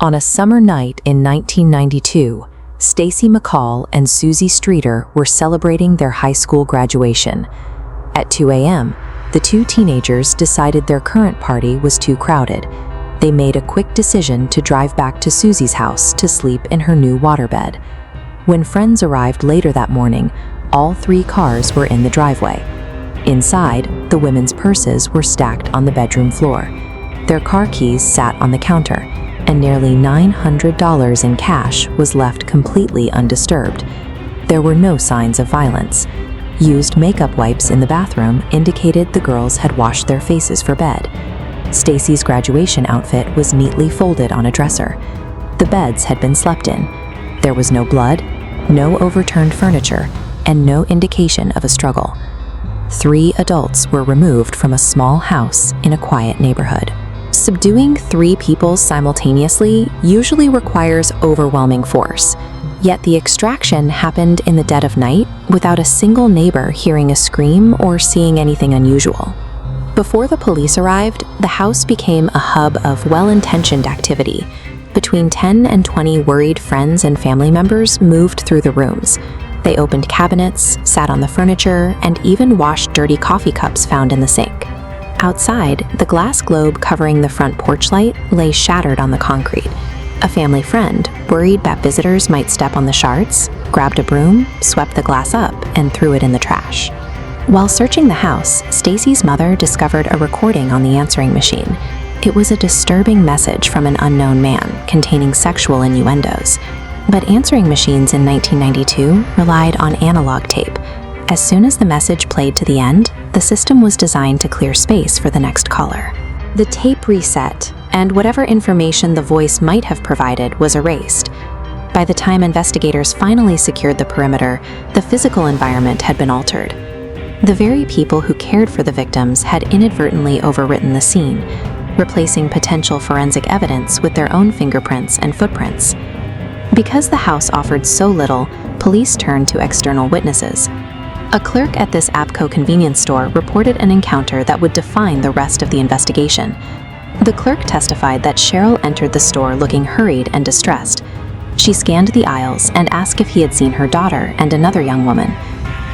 On a summer night in 1992, Stacy McCall and Suzie Streeter were celebrating their high school graduation. At 2 a.m., the two teenagers decided their current party was too crowded. They made a quick decision to drive back to Suzie's house to sleep in her new waterbed. When friends arrived later that morning, all three cars were in the driveway. Inside, the women's purses were stacked on the bedroom floor. Their car keys sat on the counter, and nearly $900 in cash was left completely undisturbed. There were no signs of violence. Used makeup wipes in the bathroom indicated the girls had washed their faces for bed. Stacy's graduation outfit was neatly folded on a dresser. The beds had been slept in. There was no blood, no overturned furniture, and no indication of a struggle. 3 adults were removed from a small house in a quiet neighborhood. Subduing 3 people simultaneously usually requires overwhelming force. Yet the extraction happened in the dead of night without a single neighbor hearing a scream or seeing anything unusual. Before the police arrived, the house became a hub of well-intentioned activity. Between 10 and 20 worried friends and family members moved through the rooms. They opened cabinets, sat on the furniture, and even washed dirty coffee cups found in the sink. Outside, the glass globe covering the front porch light lay shattered on the concrete. A family friend, worried that visitors might step on the shards, grabbed a broom, swept the glass up, and threw it in the trash. While searching the house, Stacy's mother discovered a recording on the answering machine. It was a disturbing message from an unknown man containing sexual innuendos. But answering machines in 1992 relied on analog tape. As soon as the message played to the end, the system was designed to clear space for the next caller. The tape reset, and whatever information the voice might have provided was erased. By the time investigators finally secured the perimeter, the physical environment had been altered. The very people who cared for the victims had inadvertently overwritten the scene, replacing potential forensic evidence with their own fingerprints and footprints. Because the house offered so little, police turned to external witnesses. A clerk at this Abco convenience store reported an encounter that would define the rest of the investigation. The clerk testified that Sherrill entered the store looking hurried and distressed. She scanned the aisles and asked if he had seen her daughter and another young woman.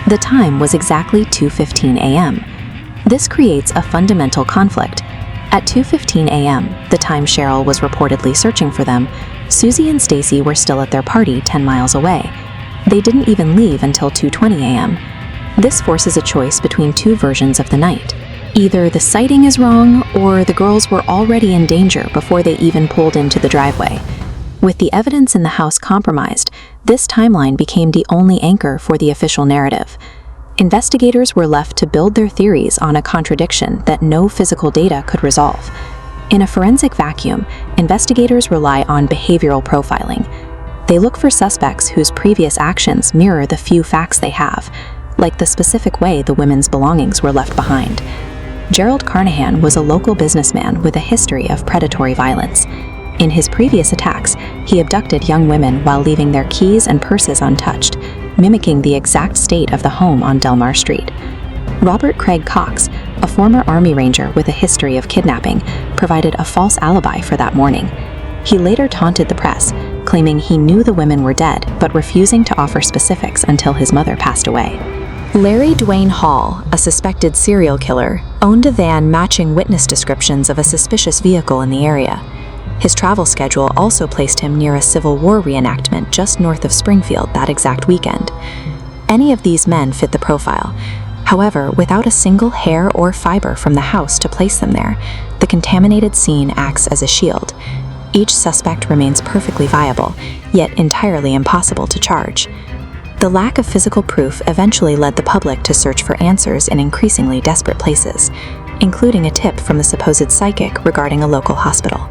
The time was exactly 2:15 a.m. This creates a fundamental conflict. At 2:15 a.m., the time Sherrill was reportedly searching for them, Suzie and Stacy were still at their party 10 miles away. They didn't even leave until 2:20 a.m. This forces a choice between 2 versions of the night. Either the sighting is wrong, or the girls were already in danger before they even pulled into the driveway. With the evidence in the house compromised, this timeline became the only anchor for the official narrative. Investigators were left to build their theories on a contradiction that no physical data could resolve. In a forensic vacuum, investigators rely on behavioral profiling. They look for suspects whose previous actions mirror the few facts they have, like the specific way the women's belongings were left behind. Gerald Carnahan was a local businessman with a history of predatory violence. In his previous attacks, he abducted young women while leaving their keys and purses untouched, mimicking the exact state of the home on Delmar Street. Robert Craig Cox, a former Army Ranger with a history of kidnapping, provided a false alibi for that morning. He later taunted the press, claiming he knew the women were dead, but refusing to offer specifics until his mother passed away. Larry Dwayne Hall, a suspected serial killer, owned a van matching witness descriptions of a suspicious vehicle in the area. His travel schedule also placed him near a Civil War reenactment just north of Springfield that exact weekend. Any of these men fit the profile. However, without a single hair or fiber from the house to place them there, the contaminated scene acts as a shield. Each suspect remains perfectly viable, yet entirely impossible to charge. The lack of physical proof eventually led the public to search for answers in increasingly desperate places, including a tip from the supposed psychic regarding a local hospital.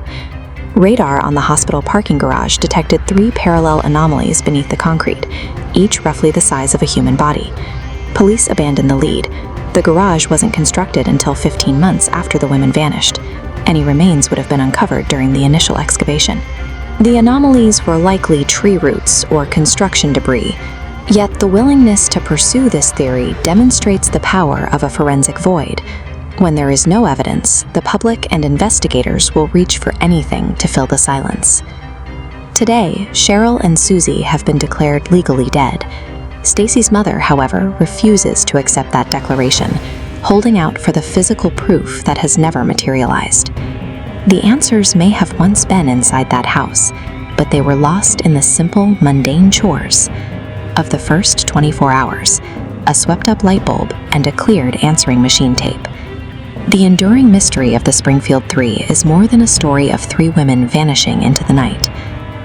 Radar on the hospital parking garage detected 3 parallel anomalies beneath the concrete, each roughly the size of a human body. Police abandoned the lead. The garage wasn't constructed until 15 months after the women vanished. Any remains would have been uncovered during the initial excavation. The anomalies were likely tree roots or construction debris, yet the willingness to pursue this theory demonstrates the power of a forensic void. When there is no evidence, the public and investigators will reach for anything to fill the silence. Today, Sherrill and Suzie have been declared legally dead. Stacy's mother, however, refuses to accept that declaration, holding out for the physical proof that has never materialized. The answers may have once been inside that house, but they were lost in the simple, mundane chores of the first 24 hours, a swept-up light bulb and a cleared answering machine tape. The enduring mystery of the Springfield Three is more than a story of three women vanishing into the night.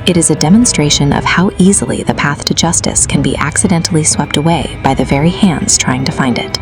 It is a demonstration of how easily the path to justice can be accidentally swept away by the very hands trying to find it.